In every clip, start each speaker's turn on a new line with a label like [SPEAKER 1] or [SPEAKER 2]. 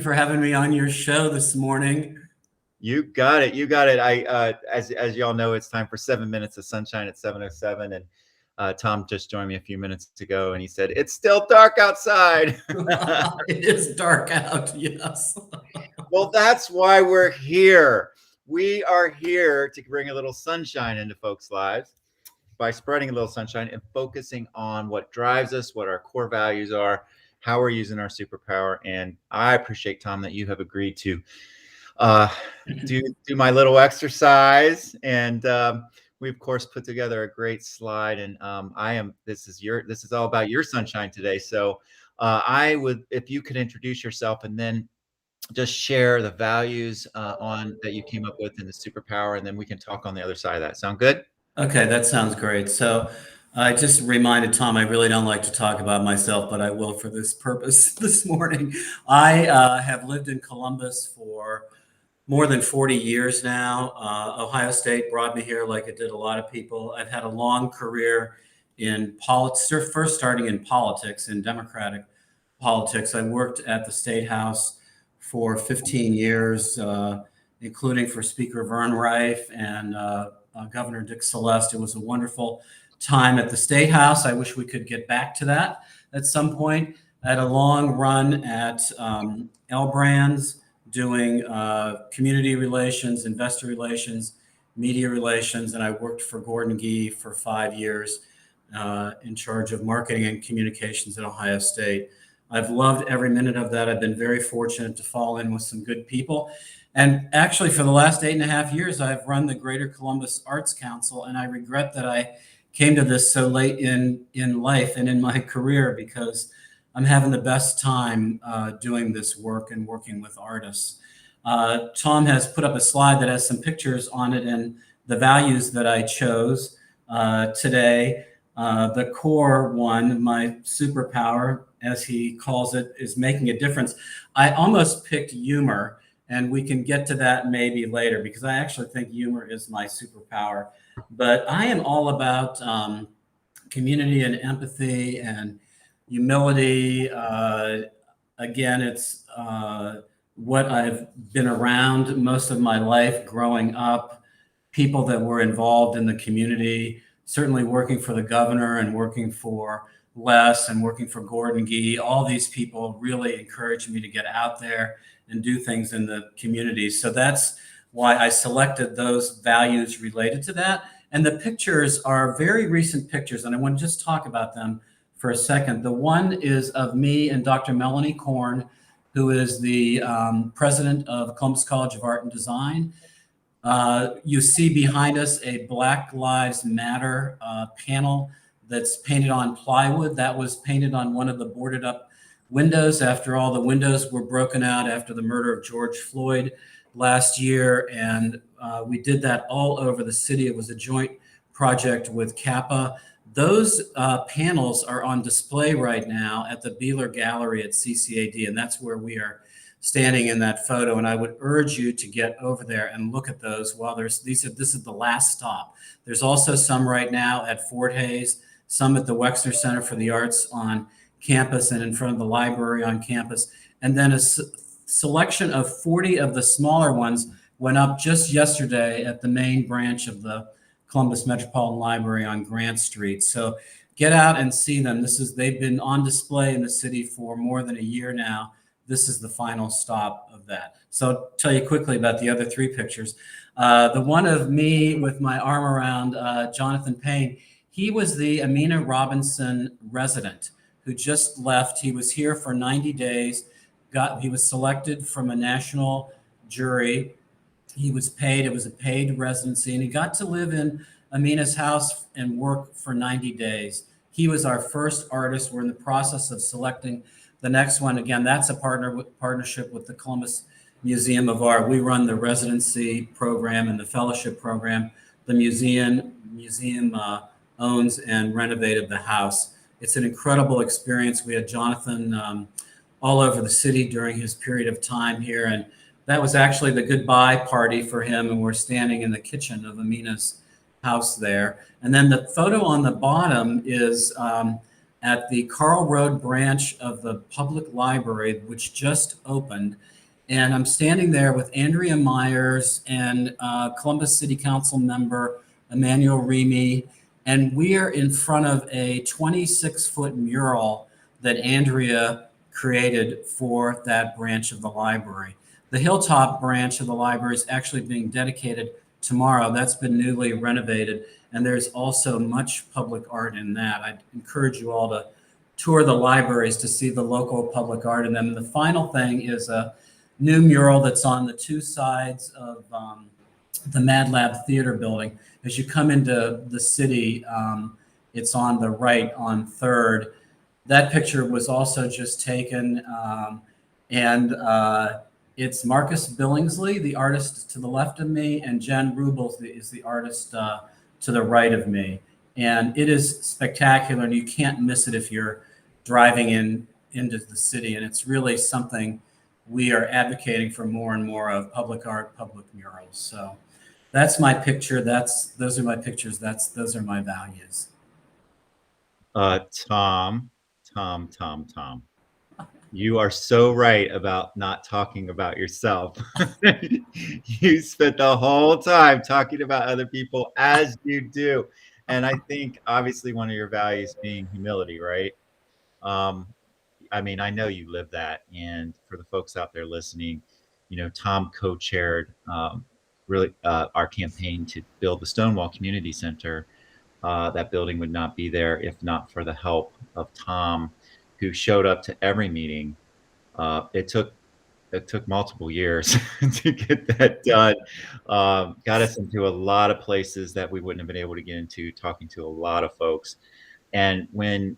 [SPEAKER 1] for having me on your show this morning.
[SPEAKER 2] You got it. You got it. As y'all know, it's time for 7 minutes of sunshine at 7:07, and Tom just joined me a few minutes ago, and he said it's still dark outside.
[SPEAKER 1] It is dark out. Yes.
[SPEAKER 2] Well, that's why we're here. We are here to bring a little sunshine into folks' lives by spreading a little sunshine and focusing on what drives us, what our core values are, how we're using our superpower. And I appreciate, Tom, that you have agreed to do my little exercise, and we of course put together a great slide. And this is all about your sunshine today. So I would, if you could introduce yourself and then just share the values on that you came up with in the superpower, and then we can talk on the other side of that. Sound good?
[SPEAKER 1] Okay, that sounds great. So I just reminded Tom I really don't like to talk about myself, but I will for this purpose this morning. I have lived in Columbus for more than 40 years now. Ohio State brought me here like it did a lot of people. I've had a long career in politics, first starting in politics, in Democratic politics. I worked at the State House for 15 years, including for Speaker Vern Reif and Governor Dick Celeste. It was a wonderful time at the State House. I wish we could get back to that at some point. I had a long run at L Brands, doing community relations, investor relations, media relations, and I worked for Gordon Gee for 5 years in charge of marketing and communications at Ohio State. I've loved every minute of that. I've been very fortunate to fall in with some good people. And actually, for the last 8.5 years, I've run the Greater Columbus Arts Council, and I regret that I came to this so late in life and in my career, because I'm having the best time doing this work and working with artists. Tom has put up a slide that has some pictures on it and the values that I chose today. The core one, my superpower, as he calls it, is making a difference. I almost picked humor, and we can get to that maybe later, because I actually think humor is my superpower. But I am all about community and empathy and humility. Again, it's what I've been around most of my life growing up, people that were involved in the community, certainly working for the governor and working for Les and working for Gordon Gee. All these people really encouraged me to get out there and do things in the community. So that's why I selected those values related to that. And the pictures are very recent pictures, and I want to just talk about them for a second. The one is of me and Dr. Melanie Korn, who is the president of Columbus College of Art and Design. You see behind us a Black Lives Matter panel that's painted on plywood. That was painted on one of the boarded up windows after all the windows were broken out after the murder of George Floyd last year. And we did that all over the city. It was a joint project with Kappa. Those panels are on display right now at the Beeler Gallery at CCAD, and that's where we are standing in that photo. And I would urge you to get over there and look at those while this is the last stop. There's also some right now at Fort Hayes, some at the Wexner Center for the Arts on campus and in front of the library on campus. And then a selection of 40 of the smaller ones went up just yesterday at the main branch of the Columbus Metropolitan Library on Grant Street. So get out and see them. They've been on display in the city for more than a year now. This is the final stop of that. So I'll tell you quickly about the other three pictures. The one of me with my arm around Jonathan Payne, he was the Amina Robinson resident who just left. He was here for 90 days. He was selected from a national jury. He was paid. It was a paid residency, and he got to live in Amina's house and work for 90 days. He was our first artist. We're in the process of selecting the next one. Again, that's a partnership with the Columbus Museum of Art. We run the residency program and the fellowship program. The museum owns and renovated the house. It's an incredible experience. We had Jonathan all over the city during his period of time here, and that was actually the goodbye party for him, and we're standing in the kitchen of Amina's house there. And then the photo on the bottom is at the Carl Road branch of the public library, which just opened. And I'm standing there with Andrea Myers and Columbus City Council member Emmanuel Remy. And we are in front of a 26-foot mural that Andrea created for that branch of the library. The Hilltop branch of the library is actually being dedicated tomorrow. That's been newly renovated. And there's also much public art in that. I'd encourage you all to tour the libraries to see the local public art in them. And the final thing is a new mural that's on the two sides of the Mad Lab Theater building. As you come into the city, it's on the right on 3rd. That picture was also just taken, and it's Marcus Billingsley, the artist to the left of me, and Jen Rubel is the artist to the right of me. And it is spectacular, and you can't miss it if you're driving into the city. And it's really something we are advocating for more and more of: public art, public murals. So that's my picture. Those are my pictures. Those are my values.
[SPEAKER 2] Tom, you are so right about not talking about yourself. You spent the whole time talking about other people, as you do. And I think obviously one of your values being humility, right? I mean, I know you live that. And for the folks out there listening, Tom co-chaired really our campaign to build the Stonewall Community Center. That building would not be there if not for the help of Tom, who showed up to every meeting. It took multiple years to get that done. Got us into a lot of places that we wouldn't have been able to get into, talking to a lot of folks. And when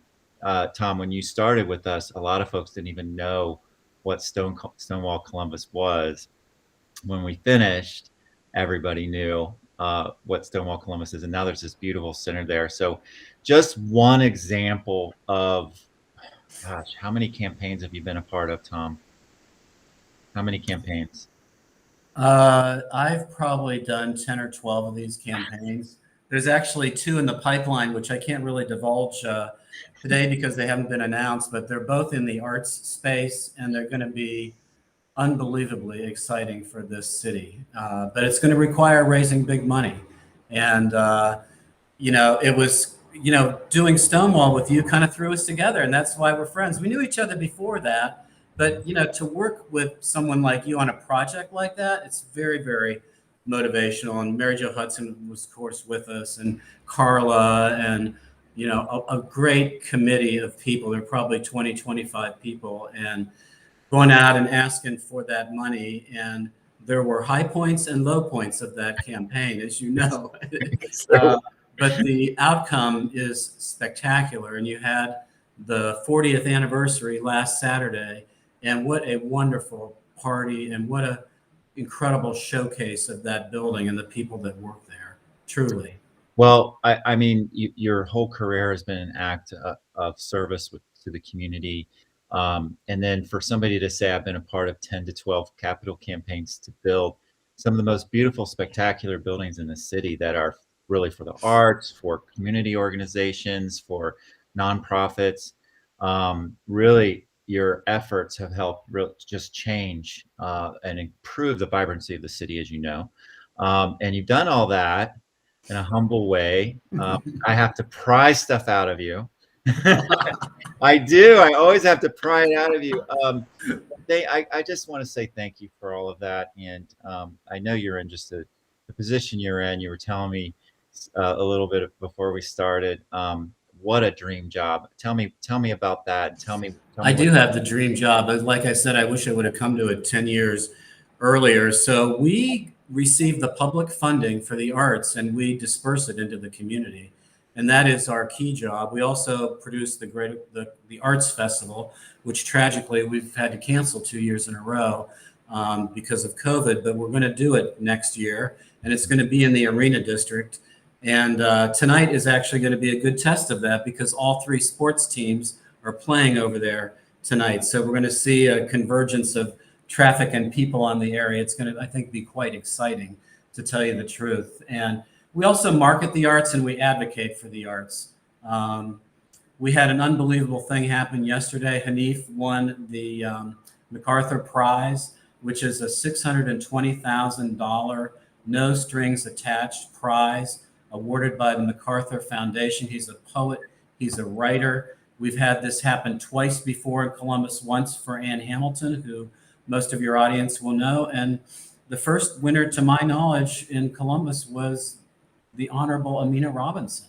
[SPEAKER 2] Tom, when you started with us, a lot of folks didn't even know what Stonewall Columbus was. When we finished, everybody knew what Stonewall Columbus is, and now there's this beautiful center there. So just one example of, gosh, how many campaigns have you been a part of, Tom? How many campaigns?
[SPEAKER 1] I've probably done 10 or 12 of these campaigns. There's actually 2 in the pipeline, which I can't really divulge today because they haven't been announced, but they're both in the arts space, and they're going to be unbelievably exciting for this city. But it's going to require raising big money. And, it was, doing Stonewall with you kind of threw us together, and that's why we're friends. We knew each other before that. But, to work with someone like you on a project like that, it's very, very motivational. And Mary Jo Hudson was, of course, with us, and Carla, and, a great committee of people. There are probably 20, 25 people, and going out and asking for that money. And there were high points and low points of that campaign, as you know. But the outcome is spectacular. And you had the 40th anniversary last Saturday. And what a wonderful party, and what a incredible showcase of that building and the people that work there, truly.
[SPEAKER 2] Well, I mean, your whole career has been an act of service to the community. And then for somebody to say, I've been a part of 10 to 12 capital campaigns to build some of the most beautiful, spectacular buildings in the city that are really for the arts, for community organizations, for nonprofits, really, your efforts have helped just change and improve the vibrancy of the city, as you know. And you've done all that in a humble way. I have to pry stuff out of you. I do. I always have to pry it out of you. I just want to say thank you for all of that. And I know you're in just the position you're in. You were telling me a little bit before we started. What a dream job. Tell me about that. Tell me
[SPEAKER 1] I do have the dream job. Like I said, I wish I would have come to it 10 years earlier. So we receive the public funding for the arts, and we disperse it into the community. And that is our key job. We also produce the Arts Festival, which tragically we've had to cancel 2 years in a row because of COVID, but we're going to do it next year. And it's going to be in the Arena District. And tonight is actually going to be a good test of that, because all 3 sports teams are playing over there tonight. So we're going to see a convergence of traffic and people on the area. It's going to, I think, be quite exciting, to tell you the truth. And we also market the arts, and we advocate for the arts. we had an unbelievable thing happen yesterday. Hanif won the MacArthur Prize, which is a $620,000 no strings attached prize awarded by the MacArthur Foundation. He's a poet, he's a writer. We've had this happen twice before in Columbus, once for Ann Hamilton, who most of your audience will know. And the first winner, to my knowledge, in Columbus was the Honorable Amina Robinson.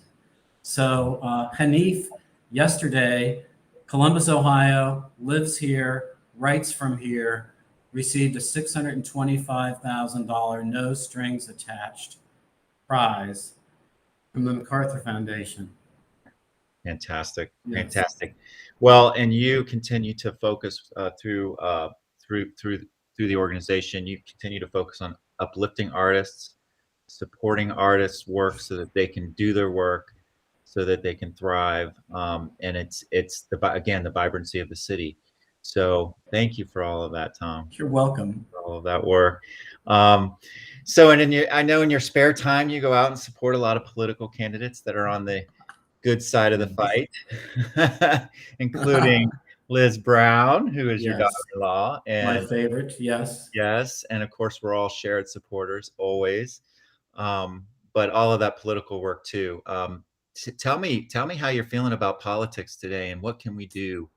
[SPEAKER 1] So Hanif, yesterday, Columbus, Ohio, lives here, writes from here, received a $625,000 no strings attached prize from the MacArthur Foundation.
[SPEAKER 2] Fantastic.
[SPEAKER 1] Yes.
[SPEAKER 2] Fantastic. Well, and you continue to focus through the organization. You continue to focus on uplifting artists, supporting artists' work so that they can do their work, so that they can thrive. And it's the vibrancy of the city. So thank you for all of that, Tom.
[SPEAKER 1] You're welcome.
[SPEAKER 2] For all of that work. I know in your spare time you go out and support a lot of political candidates that are on the good side of the fight, including Liz Brown, who is your
[SPEAKER 1] Yes.
[SPEAKER 2] daughter-in-law, and
[SPEAKER 1] My favorite, yes.
[SPEAKER 2] yes, and of course we're all shared supporters always. But all of that political work too. Tell me how you're feeling about politics today, and what can we do?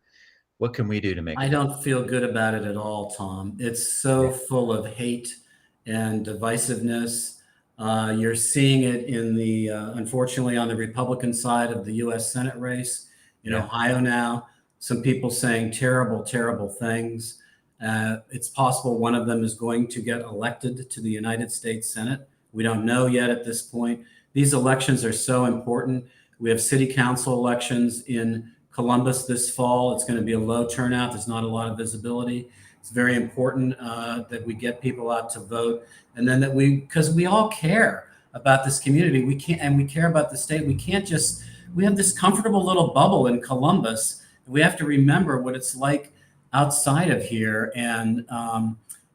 [SPEAKER 2] What can we do to make it?
[SPEAKER 1] I don't feel good about it at all, Tom. It's so full of hate and divisiveness. You're seeing it in the, unfortunately, on the Republican side of the U.S. Senate race in Ohio now. Some people saying terrible, terrible things. It's possible one of them is going to get elected to the United States Senate. We don't know yet at this point. These elections are so important. We have city council elections in Columbus this fall. It's going to be a low turnout. There's not a lot of visibility. It's very important that we get people out to vote, and then that because we all care about this community. We care about the state. We have this comfortable little bubble in Columbus. We have to remember what it's like outside of here. And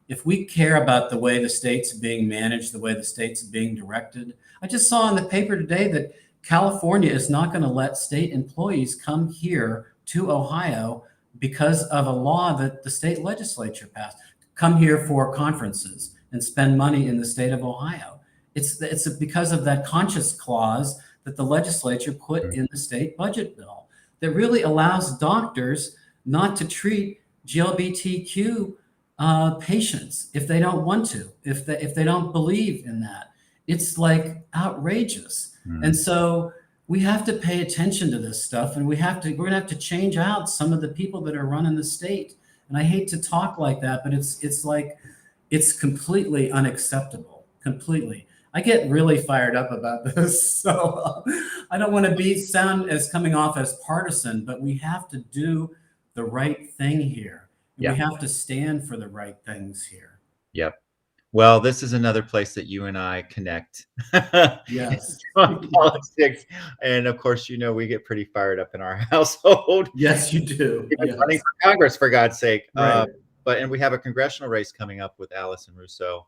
[SPEAKER 1] if we care about the way the state's being managed, the way the state's being directed, I just saw in the paper today that California is not going to let state employees come here to Ohio because of a law that the state legislature passed. Come here for conferences and spend money in the state of Ohio. It's because of that conscience clause that the legislature put in the state budget bill that really allows doctors not to treat GLBTQ patients if they don't want to, if they don't believe in that. It's like outrageous. And so we have to pay attention to this stuff, and we're gonna have to change out some of the people that are running the state. And I hate to talk like that, but it's completely unacceptable. Completely. I get really fired up about this. So I don't want to sound as coming off as partisan, but we have to do the right thing here. We have to stand for the right things here.
[SPEAKER 2] Yep. Well, this is another place that you and I connect.
[SPEAKER 1] Yes.
[SPEAKER 2] Politics. And of course, we get pretty fired up in our household.
[SPEAKER 1] Yes, you do.
[SPEAKER 2] Yes. Running for Congress, for God's sake.
[SPEAKER 1] Right.
[SPEAKER 2] And we have a congressional race coming up with Allison Russo.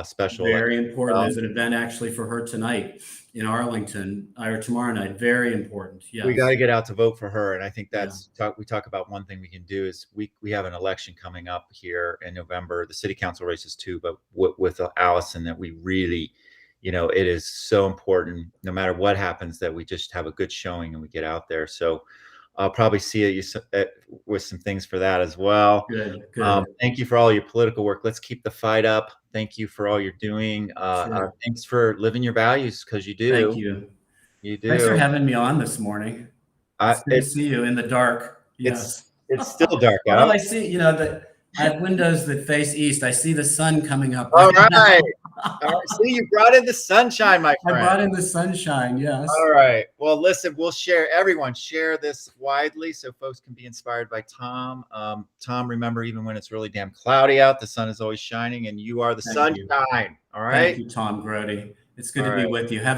[SPEAKER 2] Special.
[SPEAKER 1] Very important. There's an event actually for her tonight in Arlington, or tomorrow night. Very important. Yeah.
[SPEAKER 2] We got to get out to vote for her. And I think we talk about one thing we can do is we have an election coming up here in November, the city council races too, but with Allison, that we really, it is so important no matter what happens that we just have a good showing and we get out there. So I'll probably see you with some things for that as well.
[SPEAKER 1] Good.
[SPEAKER 2] Thank you for all your political work. Let's keep the fight up. Thank you for all you're doing.
[SPEAKER 1] Sure.
[SPEAKER 2] Thanks for living your values, because you do.
[SPEAKER 1] Thank you.
[SPEAKER 2] You do.
[SPEAKER 1] Thanks for having me on this morning. It's good to see you in the dark. Yes.
[SPEAKER 2] It's still dark out.
[SPEAKER 1] Well, I see, I have windows that face east. I see the sun coming up.
[SPEAKER 2] All right. See, you brought in the sunshine, my friend.
[SPEAKER 1] I brought in the sunshine, yes.
[SPEAKER 2] All right. Well, listen, everyone share this widely so folks can be inspired by Tom. Tom, remember, even when it's really damn cloudy out, the sun is always shining, and you are the sunshine. All right.
[SPEAKER 1] Thank you, Tom Grody. It's good to be with you. Have a